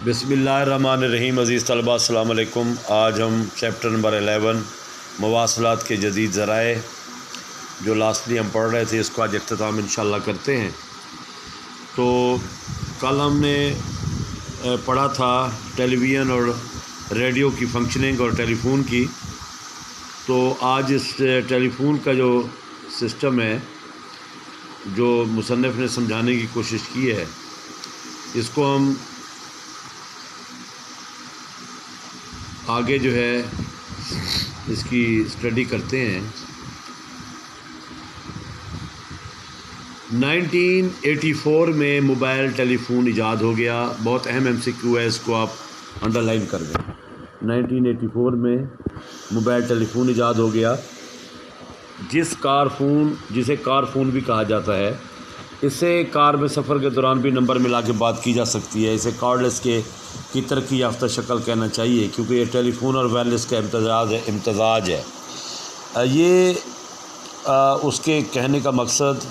بسم اللہ الرحمن الرحیم۔ عزیز طلباء السلام علیکم۔ آج ہم چیپٹر نمبر 11 مواصلات کے جدید ذرائع جو لاسٹلی ہم پڑھ رہے تھے اس کو آج اختتام انشاءاللہ کرتے ہیں۔ تو کل ہم نے پڑھا تھا ٹیلی ویژن اور ریڈیو کی فنکشننگ اور ٹیلی فون کی۔ تو آج اس ٹیلی فون کا جو سسٹم ہے جو مصنف نے سمجھانے کی کوشش کی ہے اس کو ہم آگے جو ہے اس کی اسٹڈی کرتے ہیں۔ 1984 میں موبائل ٹیلی فون ایجاد ہو گیا۔ بہت اہم MCQ ہے، اس کو آپ انڈر لائن کر دیں۔ 1984 میں موبائل ٹیلی فون ایجاد ہو گیا، جسے کار فون بھی کہا جاتا ہے۔ اس سے کار میں سفر کے دوران بھی نمبر ملا کے بات کی جا سکتی ہے۔ اسے کارڈلیس کی ترقی یافتہ شکل کہنا چاہیے، کیونکہ یہ ٹیلی فون اور وائرلیس کا امتزاج ہے۔ یہ اس کے کہنے کا مقصد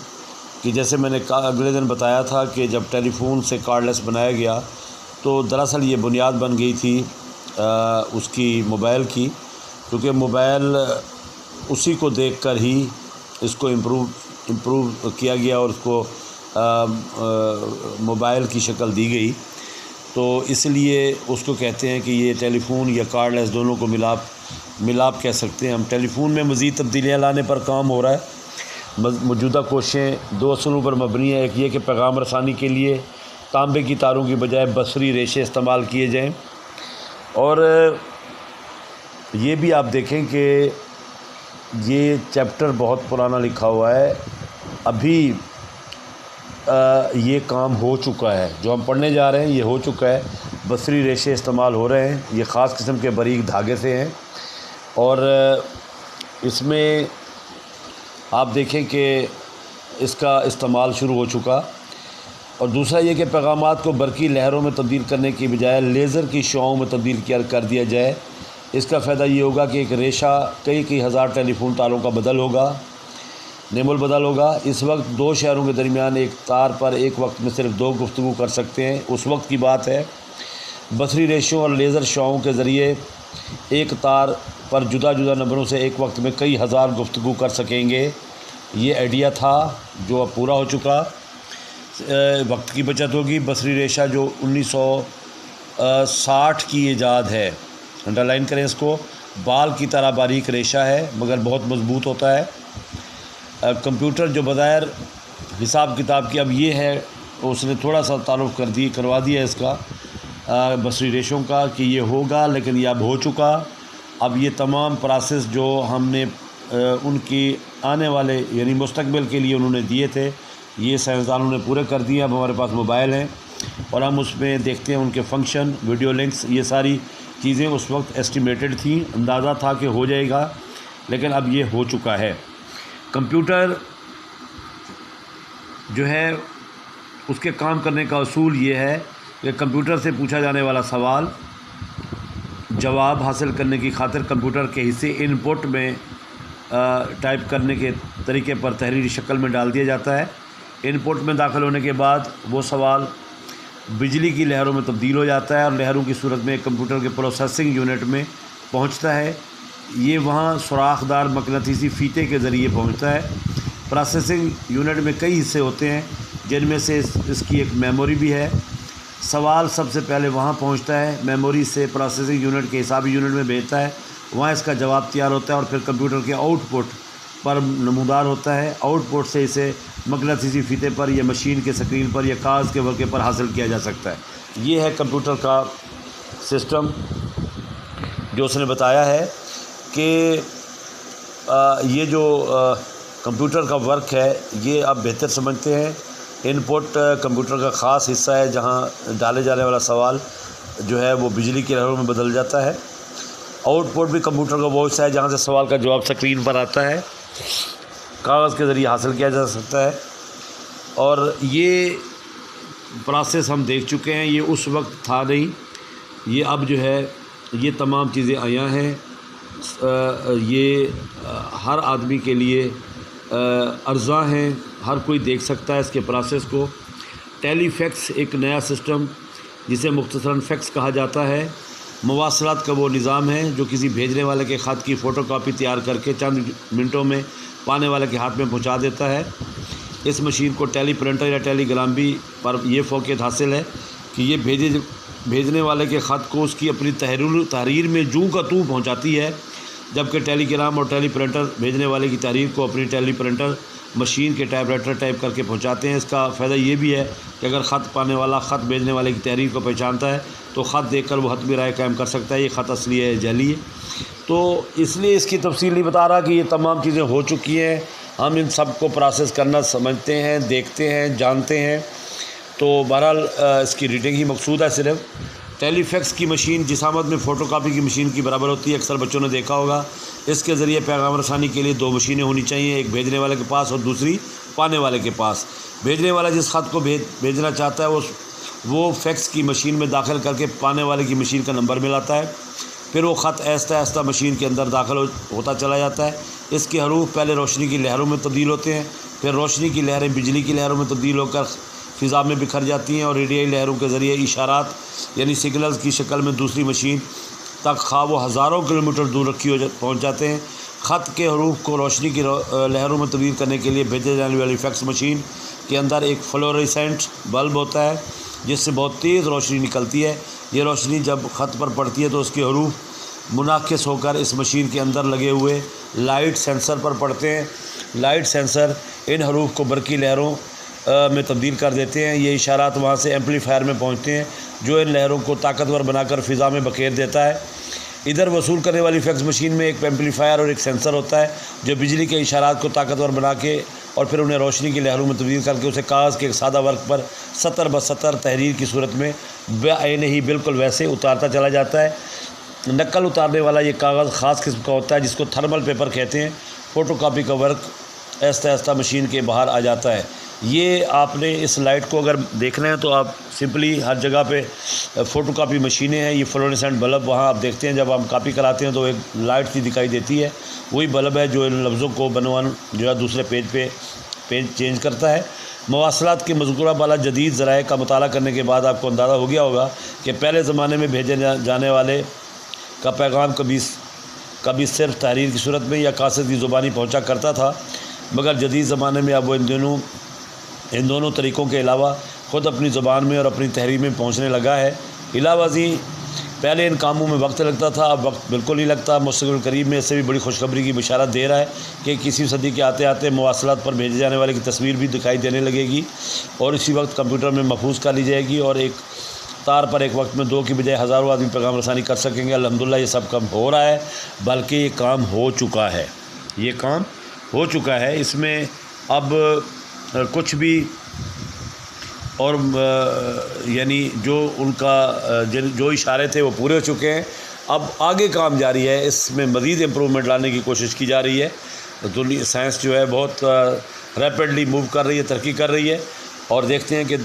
کہ جیسے میں نے اگلے دن بتایا تھا کہ جب ٹیلی فون سے کارڈلیس بنایا گیا تو دراصل یہ بنیاد بن گئی تھی اس کی موبائل کی، کیونکہ موبائل اسی کو دیکھ کر ہی اس کو امپروو کیا گیا اور اس کو موبائل کی شکل دی گئی۔ تو اس لیے اس کو کہتے ہیں کہ یہ ٹیلی فون یا کارڈلیس دونوں کو ملاپ کہہ سکتے ہیں ہم۔ ٹیلی فون میں مزید تبدیلیاں لانے پر کام ہو رہا ہے۔ موجودہ کوششیں دو اصولوں پر مبنی ہیں۔ ایک یہ کہ پیغام رسانی کے لیے تانبے کی تاروں کی بجائے بصری ریشے استعمال کیے جائیں، اور یہ بھی آپ دیکھیں کہ یہ چیپٹر بہت پرانا لکھا ہوا ہے، ابھی یہ کام ہو چکا ہے۔ جو ہم پڑھنے جا رہے ہیں یہ ہو چکا ہے، بصری ریشے استعمال ہو رہے ہیں۔ یہ خاص قسم کے باریک دھاگے سے ہیں، اور اس میں آپ دیکھیں کہ اس کا استعمال شروع ہو چکا۔ اور دوسرا یہ کہ پیغامات کو برقی لہروں میں تبدیل کرنے کی بجائے لیزر کی شعاعوں میں تبدیل کر دیا جائے۔ اس کا فائدہ یہ ہوگا کہ ایک ریشہ کئی ہزار ٹیلی فون تاروں کا نعم البدل ہوگا۔ اس وقت دو شہروں کے درمیان ایک تار پر ایک وقت میں صرف دو گفتگو کر سکتے ہیں، اس وقت کی بات ہے۔ بصری ریشوں اور لیزر شعاعوں کے ذریعے ایک تار پر جدا نمبروں سے ایک وقت میں کئی ہزار گفتگو کر سکیں گے۔ یہ آئیڈیا تھا جو اب پورا ہو چکا۔ وقت کی بچت ہوگی۔ بصری ریشہ جو 1960 کی ایجاد ہے، انڈر لائن کریں اس کو، بال کی طرح باریک ریشہ ہے مگر بہت مضبوط ہوتا ہے۔ کمپیوٹر جو بظاہر حساب کتاب کی اب یہ ہے، اس نے تھوڑا سا تعارف کروا دیا اس کا بصری ریشوں کا کہ یہ ہوگا، لیکن یہ اب ہو چکا۔ اب یہ تمام پروسیس جو ہم نے ان کی آنے والے یعنی مستقبل کے لیے انہوں نے دیے تھے، یہ سائنسدانوں نے پورے کر دیے۔ اب ہمارے پاس موبائل ہیں اور ہم اس میں دیکھتے ہیں ان کے فنکشن، ویڈیو لنکس، یہ ساری چیزیں اس وقت ایسٹیمیٹڈ تھیں، اندازہ تھا کہ ہو جائے گا، لیکن اب یہ ہو چکا ہے۔ کمپیوٹر جو ہے اس کے کام کرنے کا اصول یہ ہے کہ کمپیوٹر سے پوچھا جانے والا سوال جواب حاصل کرنے کی خاطر کمپیوٹر کے حصے ان پٹ میں ٹائپ کرنے کے طریقے پر تحریری شکل میں ڈال دیا جاتا ہے۔ ان پٹ میں داخل ہونے کے بعد وہ سوال بجلی کی لہروں میں تبدیل ہو جاتا ہے اور لہروں کی صورت میں کمپیوٹر کے پروسیسنگ یونٹ میں پہنچتا ہے۔ یہ وہاں سوراخ دار مقناطیسی فیتے کے ذریعے پہنچتا ہے۔ پروسیسنگ یونٹ میں کئی حصے ہوتے ہیں، جن میں سے اس کی ایک میموری بھی ہے۔ سوال سب سے پہلے وہاں پہنچتا ہے، میموری سے پروسیسنگ یونٹ کے حسابی یونٹ میں بھیجتا ہے، وہاں اس کا جواب تیار ہوتا ہے اور پھر کمپیوٹر کے آؤٹ پٹ پر نمودار ہوتا ہے۔ آؤٹ پٹ سے اسے مقناطیسی فیتے پر یا مشین کے اسکرین پر یا کاغذ کے ورقے پر حاصل کیا جا سکتا ہے۔ یہ ہے کمپیوٹر کا سسٹم جو اس نے بتایا ہے کہ یہ جو کمپیوٹر کا ورک ہے یہ آپ بہتر سمجھتے ہیں۔ ان پٹ کمپیوٹر کا خاص حصہ ہے جہاں ڈالے جانے والا سوال جو ہے وہ بجلی کی لہروں میں بدل جاتا ہے۔ آؤٹ پٹ بھی کمپیوٹر کا وہ حصہ ہے جہاں سے سوال کا جواب اسکرین پر آتا ہے، کاغذ کے ذریعے حاصل کیا جا سکتا ہے۔ اور یہ پروسیس ہم دیکھ چکے ہیں، یہ اس وقت تھا نہیں، یہ اب جو ہے یہ تمام چیزیں آیا ہیں۔ یہ ہر آدمی کے لیے ارزاں ہیں، ہر کوئی دیکھ سکتا ہے اس کے پروسیس کو۔ ٹیلی فیکس ایک نیا سسٹم جسے مختصراً فیکس کہا جاتا ہے، مواصلات کا وہ نظام ہے جو کسی بھیجنے والے کے خط کی فوٹو کاپی تیار کر کے چند منٹوں میں پانے والے کے ہاتھ میں پہنچا دیتا ہے۔ اس مشین کو ٹیلی پرنٹر یا ٹیلی گرام بھی پر یہ فوقیت حاصل ہے کہ یہ بھیجنے والے کے خط کو اس کی اپنی تحریر میں جوں کا توں پہنچاتی ہے، جبکہ ٹیلی گرام اور ٹیلی پرنٹر بھیجنے والے کی تحریر کو اپنی ٹیلی پرنٹر مشین کے ٹائپ رائٹر ٹائپ کر کے پہنچاتے ہیں۔ اس کا فائدہ یہ بھی ہے کہ اگر خط پانے والا خط بھیجنے والے کی تحریر کو پہچانتا ہے تو خط دیکھ کر وہ حتمی رائے قائم کر سکتا ہے یہ خط اصلی ہے جعلی ہے۔ تو اس لیے اس کی تفصیل نہیں بتا رہا کہ یہ تمام چیزیں ہو چکی ہیں، ہم ان سب کو پروسیس کرنا سمجھتے ہیں، دیکھتے ہیں، جانتے ہیں۔ تو بہرحال اس کی ریڈنگ ہی مقصود ہے صرف۔ ٹیلی فیکس کی مشین جسامت میں فوٹو کاپی کی مشین کی برابر ہوتی ہے، اکثر بچوں نے دیکھا ہوگا۔ اس کے ذریعے پیغام رسانی کے لیے دو مشینیں ہونی چاہیے، ایک بھیجنے والے کے پاس اور دوسری پانے والے کے پاس۔ بھیجنے والا جس خط کو بھیجنا چاہتا ہے وہ فیکس کی مشین میں داخل کر کے پانے والے کی مشین کا نمبر ملاتا ہے، پھر وہ خط آہستہ آہستہ مشین کے اندر داخل ہوتا چلا جاتا ہے۔ اس کے حروف پہلے روشنی کی لہروں میں تبدیل ہوتے ہیں، پھر روشنی کی لہریں بجلی کی لہروں میں تبدیل ہو کر فضا میں بکھر جاتی ہیں اور ریڈیائی لہروں کے ذریعے اشارات یعنی سگنلز کی شکل میں دوسری مشین تک خواہ وہ ہزاروں کلومیٹر دور رکھی پہنچ جاتے ہیں۔ خط کے حروف کو روشنی کی لہروں میں تبدیل کرنے کے لیے بھیجے جانے والی فیکس مشین کے اندر ایک فلوریسنٹ بلب ہوتا ہے جس سے بہت تیز روشنی نکلتی ہے۔ یہ روشنی جب خط پر پڑتی ہے تو اس کے حروف منعکس ہو کر اس مشین کے اندر لگے ہوئے لائٹ سینسر پر پڑتے ہیں۔ لائٹ سینسر ان حروف کو برقی لہروں میں تبدیل کر دیتے ہیں۔ یہ اشارات وہاں سے ایمپلیفائر میں پہنچتے ہیں جو ان لہروں کو طاقتور بنا کر فضا میں بکھیر دیتا ہے۔ ادھر وصول کرنے والی فیکس مشین میں ایک ایمپلیفائر اور ایک سینسر ہوتا ہے جو بجلی کے اشارات کو طاقتور بنا کے اور پھر انہیں روشنی کی لہروں میں تبدیل کر کے اسے کاغذ کے ایک سادہ ورق پر سطر بسطر تحریر کی صورت میں بعین ہی بالکل ویسے اتارتا چلا جاتا ہے۔ نقل اتارنے والا یہ کاغذ خاص قسم کا ہوتا ہے جس کو تھرمل پیپر کہتے ہیں۔ فوٹو کاپی کا ورق آہستہ آہستہ مشین کے باہر آ جاتا ہے۔ یہ آپ نے اس لائٹ کو اگر دیکھنا ہے تو آپ سمپلی ہر جگہ پہ فوٹو کاپی مشینیں ہیں، یہ فلوریسنٹ بلب وہاں آپ دیکھتے ہیں جب ہم کاپی کراتے ہیں تو ایک لائٹ سی دکھائی دیتی ہے، وہی بلب ہے جو ان لفظوں کو بنوان جو ہے دوسرے پیج پہ چینج کرتا ہے۔ مواصلات کے مذکورہ بالا جدید ذرائع کا مطالعہ کرنے کے بعد آپ کو اندازہ ہو گیا ہوگا کہ پہلے زمانے میں بھیجے جانے والے کا پیغام کبھی صرف تحریر کی صورت میں یا قاصد کی زبانی پہنچا کرتا تھا، مگر جدید زمانے میں اب وہ ان دونوں طریقوں کے علاوہ خود اپنی زبان میں اور اپنی تحریر میں پہنچنے لگا ہے۔ علاوہ ازیں پہلے ان کاموں میں وقت لگتا تھا، اب وقت بالکل نہیں لگتا۔ مستقبل قریب میں اس سے بھی بڑی خوشخبری کی بشارت دے رہا ہے کہ 21ویں صدی کے آتے آتے مواصلات پر بھیجے جانے والے کی تصویر بھی دکھائی دینے لگے گی اور اسی وقت کمپیوٹر میں محفوظ کر لی جائے گی اور ایک تار پر ایک وقت میں 2 کی بجائے ہزاروں آدمی پیغام رسانی کر سکیں گے۔ الحمدللہ یہ سب کام ہو رہا ہے، بلکہ یہ کام ہو چکا ہے، یہ کام ہو چکا ہے۔ اس میں اب کچھ بھی اور یعنی جو ان کا جو اشارے تھے وہ پورے ہو چکے ہیں، اب آگے کام جاری ہے، اس میں مزید امپرومنٹ لانے کی کوشش کی جا رہی ہے۔ دنیا سائنس جو ہے بہت ریپڈلی موو کر رہی ہے، ترقی کر رہی ہے اور دیکھتے ہیں کہ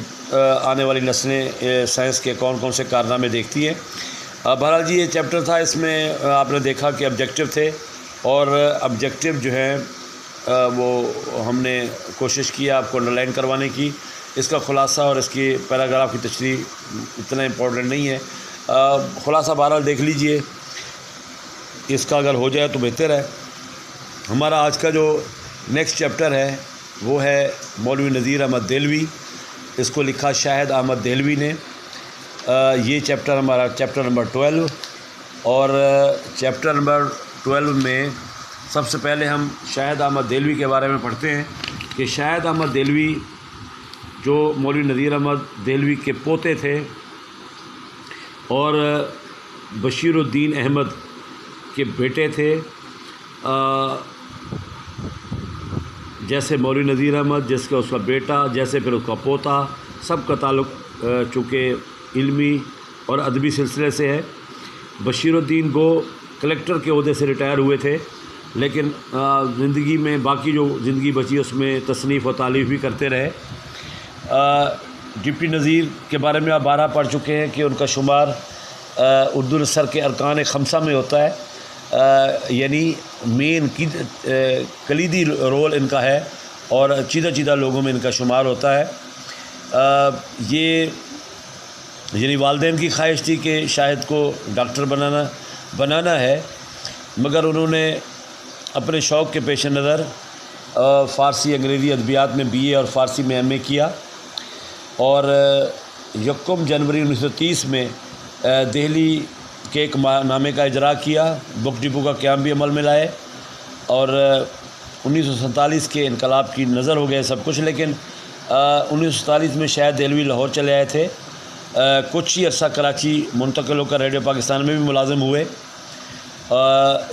آنے والی نسلیں سائنس کے کون کون سے کارنامے دیکھتی ہیں۔ بہرحال جی یہ چیپٹر تھا، اس میں آپ نے دیکھا کہ آبجیکٹیو تھے اور آبجیکٹیو جو ہیں وہ ہم نے کوشش کی آپ کو انڈرلائن کروانے کی۔ اس کا خلاصہ اور اس کی پیراگراف کی تشریح اتنا امپورٹنٹ نہیں ہے، خلاصہ بہرحال دیکھ لیجئے، اس کا اگر ہو جائے تو بہتر ہے۔ ہمارا آج کا جو نیکسٹ چیپٹر ہے وہ ہے مولوی نذیر احمد دہلوی، اس کو لکھا شاہد احمد دہلوی نے۔ یہ چیپٹر ہمارا چیپٹر نمبر 12 اور چیپٹر نمبر 12 میں سب سے پہلے ہم شاہد احمد دہلوی کے بارے میں پڑھتے ہیں کہ شاہد احمد دہلوی جو مولوی نذیر احمد دہلوی کے پوتے تھے اور بشیر الدین احمد کے بیٹے تھے۔ جیسے مولوی نذیر احمد جس کا اس کا بیٹا، جیسے پھر اس کا پوتا، سب کا تعلق چونکہ علمی اور ادبی سلسلے سے ہے۔ بشیر الدین گو کلیکٹر کے عہدے سے ریٹائر ہوئے تھے، لیکن زندگی میں باقی جو زندگی بچی اس میں تصنیف و تالیف بھی کرتے رہے۔ ڈپٹی نظیر کے بارے میں آپ 12 پڑھ چکے ہیں کہ ان کا شمار اردو نثر کے ارکان خمسہ میں ہوتا ہے، یعنی مین کلیدی رول ان کا ہے اور چیدہ لوگوں میں ان کا شمار ہوتا ہے۔ یہ یعنی والدین کی خواہش تھی کہ شاہد کو ڈاکٹر بنانا ہے، مگر انہوں نے اپنے شوق کے پیش نظر فارسی انگریزی ادبیات میں BA اور فارسی میں MA کیا، اور 1 جنوری 1930 میں دہلی کے ایک نامے کا اجرا کیا، بک ڈپو کا قیام بھی عمل میں لائے، اور 1947 کے انقلاب کی نظر ہو گئے سب کچھ، لیکن 1947 میں شاہد دہلوی لاہور چلے آئے تھے، کچھ ہی عرصہ کراچی منتقل ہو کر ریڈیو پاکستان میں بھی ملازم ہوئے،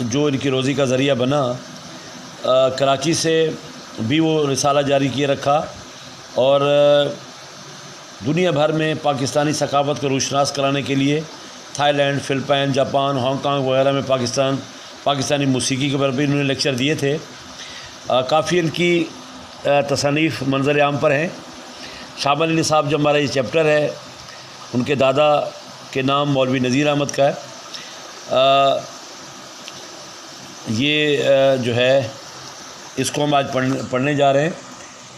جو ان کی روزی کا ذریعہ بنا۔ کراچی سے بھی وہ رسالہ جاری کیے رکھا، اور دنیا بھر میں پاکستانی ثقافت کو روشناس کرانے کے لیے Thailand, Philippines, Japan, Hong Kong وغیرہ میں پاکستانی موسیقی کے پر بھی انہوں نے لیکچر دیے تھے۔ کافی ان کی تصانیف منظر عام پر ہیں۔ شاہ علی صاحب جو ہمارا یہ چیپٹر ہے، ان کے دادا کے نام مولوی نذیر احمد کا ہے۔ یہ جو ہے اس کو ہم آج پڑھنے جا رہے ہیں۔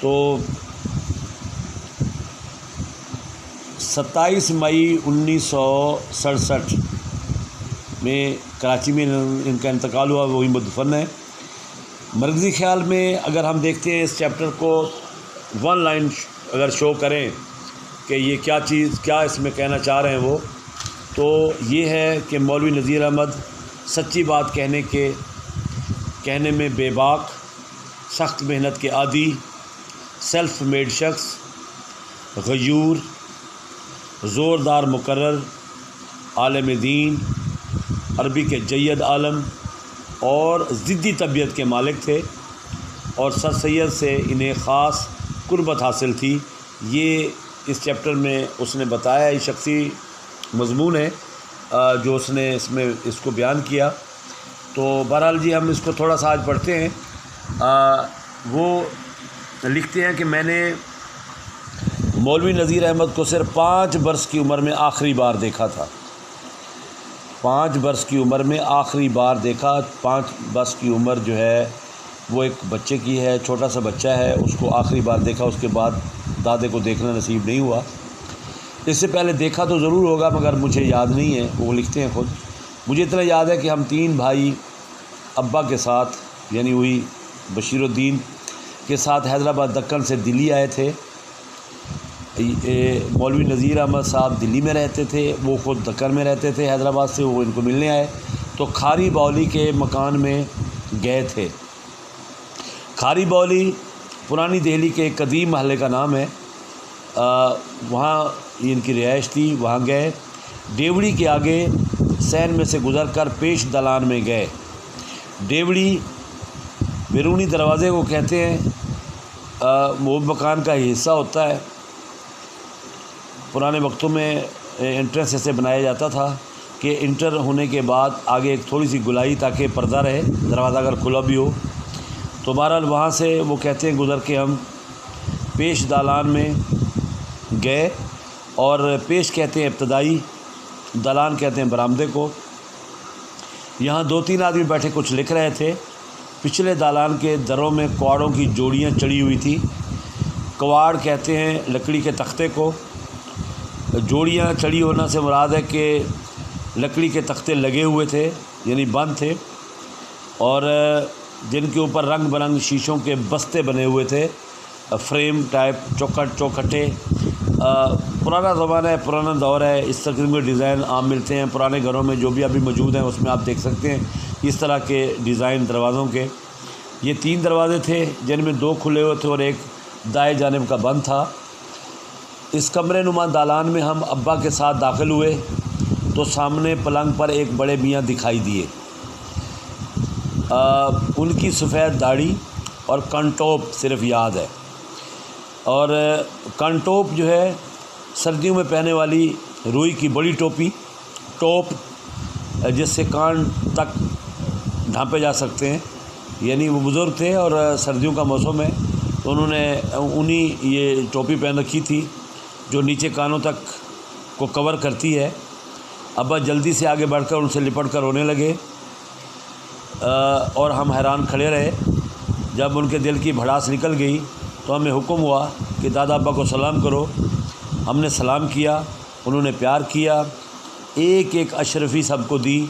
تو 27 مئی 1967 میں کراچی میں ان کا انتقال ہوا، وہی مدفن ہے۔ مرکزی خیال میں اگر ہم دیکھتے ہیں اس چیپٹر کو 1 لائن اگر شو کریں کہ یہ کیا اس میں کہنا چاہ رہے ہیں وہ، تو یہ ہے کہ مولوی نذیر احمد سچی بات کہنے میں بے باک، سخت محنت کے عادی، سیلف میڈ شخص، غیور، زوردار مقرر، عالم دین، عربی کے جید عالم اور ضدی طبیعت کے مالک تھے، اور سر سید سے انہیں خاص قربت حاصل تھی۔ یہ اس چیپٹر میں اس نے بتایا، یہ شخصی مضمون ہے جو اس نے اس کو بیان کیا۔ تو بہرحال جی ہم اس کو تھوڑا سا آج پڑھتے ہیں۔ وہ لکھتے ہیں کہ میں نے مولوی نذیر احمد کو صرف 5 برس کی عمر میں آخری بار دیکھا تھا۔ 5 برس کی عمر میں آخری بار دیکھا۔ 5 برس کی عمر جو ہے وہ ایک بچے کی ہے، چھوٹا سا بچہ ہے، اس کو آخری بار دیکھا، اس کے بعد دادے کو دیکھنا نصیب نہیں ہوا۔ اس سے پہلے دیکھا تو ضرور ہوگا مگر مجھے یاد نہیں ہے۔ وہ لکھتے ہیں خود، مجھے اتنا یاد ہے کہ ہم 3 بھائی ابا کے ساتھ، یعنی وہی بشیر الدین کے ساتھ حیدرآباد دکن سے دلی آئے تھے۔ مولوی نذیر احمد صاحب دلی میں رہتے تھے، وہ خود دکن میں رہتے تھے حیدرآباد سے، وہ ان کو ملنے آئے تو کھاری باولی کے مکان میں گئے تھے۔ کھاری باولی پرانی دہلی کے ایک قدیم محلے کا نام ہے، وہاں ان کی رہائش تھی، وہاں گئے۔ ڈیوڑی کے آگے سین میں سے گزر کر پیش دالان میں گئے۔ ڈیوڑی بیرونی دروازے کو کہتے ہیں، وہ مکان کا حصہ ہوتا ہے۔ پرانے وقتوں میں انٹرنس ایسے بنایا جاتا تھا کہ انٹر ہونے کے بعد آگے ایک تھوڑی سی گلائی تاکہ پردہ رہے، دروازہ اگر کھلا بھی ہو تو۔ بہرحال وہاں سے وہ کہتے ہیں گزر کے ہم پیش دالان میں گئے، اور پیش کہتے ہیں ابتدائی، دالان کہتے ہیں برآمدے کو۔ یہاں 2-3 آدمی بیٹھے کچھ لکھ رہے تھے۔ پچھلے دالان کے دروں میں کواڑوں کی جوڑیاں چڑھی ہوئی تھی۔ کواڑ کہتے ہیں لکڑی کے تختے کو۔ جوڑیاں چڑھی ہونا سے مراد ہے کہ لکڑی کے تختے لگے ہوئے تھے، یعنی بند تھے، اور جن کے اوپر رنگ برنگ شیشوں کے بستے بنے ہوئے تھے، فریم ٹائپ، چوکھٹے۔ پرانا زمانہ ہے، پرانا دور ہے، اس قسم کے ڈیزائن عام ملتے ہیں پرانے گھروں میں، جو بھی ابھی موجود ہیں اس میں آپ دیکھ سکتے ہیں اس طرح کے ڈیزائن دروازوں کے۔ یہ 3 دروازے تھے جن میں 2 کھلے ہوئے تھے اور ایک دائیں جانب کا بند تھا۔ اس کمرے نما دالان میں ہم ابا کے ساتھ داخل ہوئے تو سامنے پلنگ پر ایک بڑے میاں دکھائی دیے۔ ان کی سفید داڑھی اور کنٹوپ صرف یاد ہے، اور کنٹوپ جو ہے سردیوں میں پہننے والی روئی کی بڑی ٹوپ جس سے کان تک ڈھانپے جا سکتے ہیں، یعنی وہ بزرگ تھے اور سردیوں کا موسم ہے تو انہوں نے یہ ٹوپی پہن رکھی تھی جو نیچے کانوں تک کو کور کرتی ہے۔ ابا جلدی سے آگے بڑھ کر ان سے لپٹ کر رونے لگے، اور ہم حیران کھڑے رہے۔ جب ان کے دل کی بھڑاس نکل گئی تو ہمیں حکم ہوا کہ دادا ابا کو سلام کرو۔ ہم نے سلام کیا انہوں نے پیار کیا، ایک ایک اشرفی سب کو دی،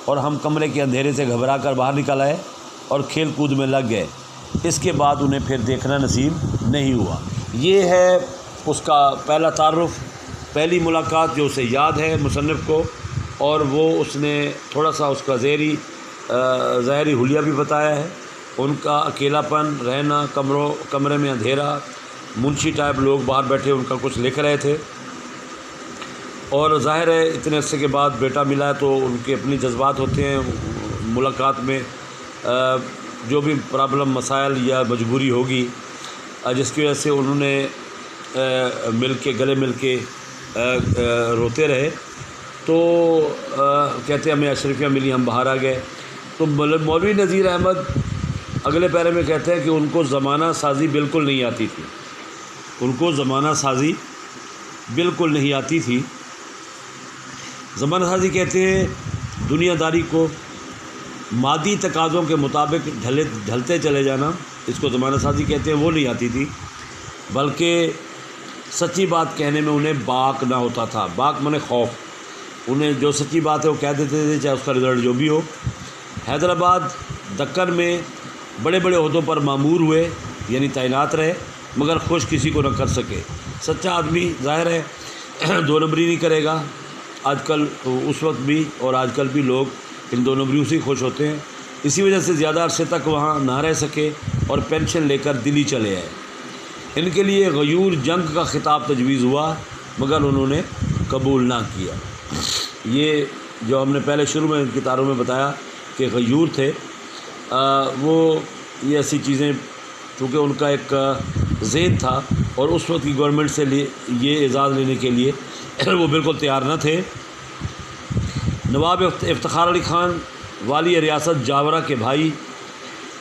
اور ہم کمرے کے اندھیرے سے گھبرا کر باہر نکل آئے اور کھیل کود میں لگ گئے۔ اس کے بعد انہیں پھر دیکھنا نصیب نہیں ہوا۔ یہ ہے اس کا پہلا تعارف، پہلی ملاقات جو اسے یاد ہے مصنف کو، اور وہ اس نے تھوڑا سا اس کا ظاہری حلیہ بھی بتایا ہے۔ ان کا اکیلا پن، رہنا کمرے میں اندھیرا، منشی ٹائپ لوگ باہر بیٹھے ان کا کچھ لکھ رہے تھے، اور ظاہر ہے اتنے عرصے کے بعد بیٹا ملا ہے تو ان کے اپنی جذبات ہوتے ہیں ملاقات میں، جو بھی پرابلم، مسائل یا مجبوری ہوگی جس کی وجہ سے انہوں نے گلے مل کے روتے رہے، تو کہتے ہیں ہمیں اشرفیاں ملی، ہم باہر آ گئے۔ تو مولوی نذیر احمد اگلے پیرے میں کہتے ہیں کہ ان کو زمانہ سازی بالکل نہیں آتی تھی، ان کو زمانہ سازی بالکل نہیں آتی تھی۔ زمانہ سازی کہتے ہیں دنیا داری کو مادی تقاضوں کے مطابق ڈھلتے چلے جانا، اس کو زمانہ سازی کہتے ہیں، وہ نہیں آتی تھی، بلکہ سچی بات کہنے میں انہیں باک نہ ہوتا تھا۔ باک مانے خوف، انہیں جو سچی بات ہے وہ کہہ دیتے تھے، چاہے اس کا رزلٹ جو بھی ہو۔ حیدرآباد دکن میں بڑے بڑے عہدوں پر مامور ہوئے، یعنی تعینات رہے، مگر خوش کسی کو نہ کر سکے۔ سچا آدمی ظاہر ہے دو نمبری نہیں کرے گا، آج کل اس وقت بھی اور آج کل بھی لوگ ان دو نمبریوں سے خوش ہوتے ہیں، اسی وجہ سے زیادہ عرصے تک وہاں نہ رہ سکے اور پینشن لے کر دلی چلے آئے۔ ان کے لیے غیور جنگ کا خطاب تجویز ہوا، مگر انہوں نے قبول نہ کیا۔ یہ جو ہم نے پہلے شروع میں کتابوں میں بتایا کہ غیور تھے، وہ یہ ایسی چیزیں، چونکہ ان کا ایک ذہن تھا اور اس وقت کی گورنمنٹ سے یہ اعزاز لینے کے لیے وہ بالکل تیار نہ تھے۔ نواب افتخار علی خان والی ریاست جاورہ کے بھائی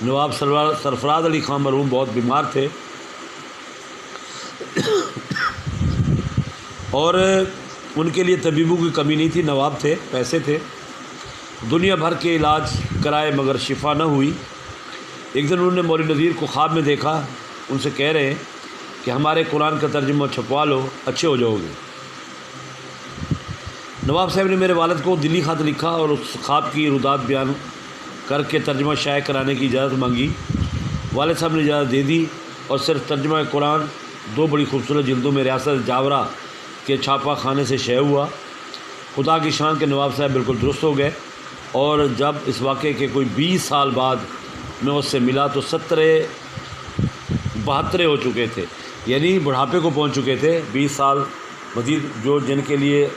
نواب سرفراز علی خان مرحوم بہت بیمار تھے، اور ان کے لیے طبیبوں کی کمی نہیں تھی، نواب تھے، پیسے تھے، دنیا بھر کے علاج کرائے مگر شفا نہ ہوئی۔ ایک دن انہوں نے مولوی نذیر کو خواب میں دیکھا، ان سے کہہ رہے ہیں کہ ہمارے قرآن کا ترجمہ چھپوا لو، اچھے ہو جاؤ گے۔ نواب صاحب نے میرے والد کو دلی خط لکھا اور اس خواب کی رودات بیان کر کے ترجمہ شائع کرانے کی اجازت مانگی۔ والد صاحب نے اجازت دے دی، اور صرف ترجمہ قرآن 2 بڑی خوبصورت جلدوں میں ریاست جاورہ کے چھاپا خانے سے شائع ہوا۔ خدا کی شان کے نواب صاحب بالکل درست ہو گئے، اور جب اس واقعے کے کوئی 20 سال بعد میں اس سے ملا تو 72 ہو چکے تھے، یعنی بڑھاپے کو پہنچ چکے تھے۔ 20 سال مزید جن کے لیے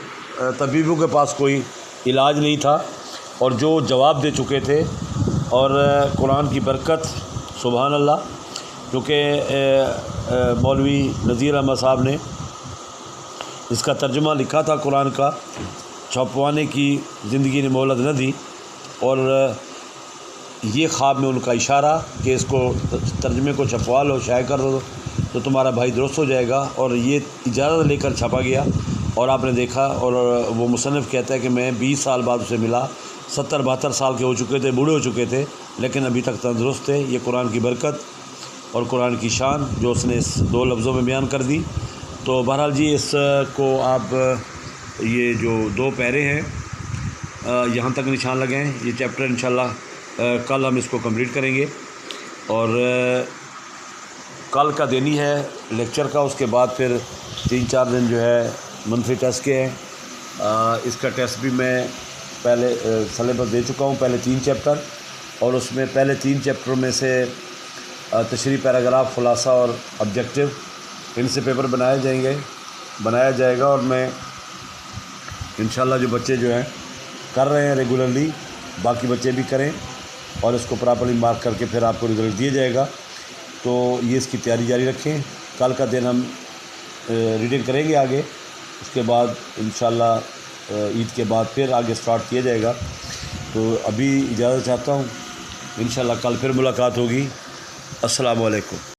طبیبوں کے پاس کوئی علاج نہیں تھا، اور جو جواب دے چکے تھے، اور قرآن کی برکت، سبحان اللہ، کیونکہ مولوی نذیر احمد صاحب نے اس کا ترجمہ لکھا تھا قرآن کا، چھپوانے کی زندگی نے مہلت نہ دی، اور یہ خواب میں ان کا اشارہ کہ اس کو ترجمے کو چھپوا لو، شائع کر دو تو تمہارا بھائی درست ہو جائے گا، اور یہ اجازت لے کر چھپا گیا۔ اور آپ نے دیکھا، اور وہ مصنف کہتا ہے کہ میں 20 سال بعد اسے ملا، 70-72 سال کے ہو چکے تھے، بوڑھے ہو چکے تھے، لیکن ابھی تک تندرست تھے۔ یہ قرآن کی برکت اور قرآن کی شان جو اس نے اس 2 لفظوں میں بیان کر دی۔ تو بہرحال جی، اس کو آپ یہ جو 2 پیرے ہیں یہاں تک نشان لگیں، یہ چیپٹر انشاءاللہ کل ہم اس کو کمپلیٹ کریں گے، اور کل کا دن ہی ہے لیکچر کا، اس کے بعد پھر 3-4 دن جو ہے منفی ٹیسٹ کے ہیں۔ اس کا ٹیسٹ بھی میں پہلے سلیبس دے چکا ہوں، پہلے 3 چیپٹر، اور اس میں پہلے 3 چیپٹروں میں سے تشریح، پیراگراف، خلاصہ اور آبجیکٹیو، ان سے پیپر بنایا جائے گا، اور میں انشاءاللہ جو بچے جو ہیں کر رہے ہیں ریگولرلی، باقی بچے بھی کریں، اور اس کو پراپرلی مارک کر کے پھر آپ کو رزلٹ دیا جائے گا۔ تو یہ اس کی تیاری جاری رکھیں۔ کل کا دن ہم ریڈنگ کریں گے آگے، اس کے بعد انشاءاللہ عید کے بعد پھر آگے سٹارٹ کیا جائے گا۔ تو ابھی اجازت چاہتا ہوں، انشاءاللہ کل پھر ملاقات ہوگی۔ السلام علیکم۔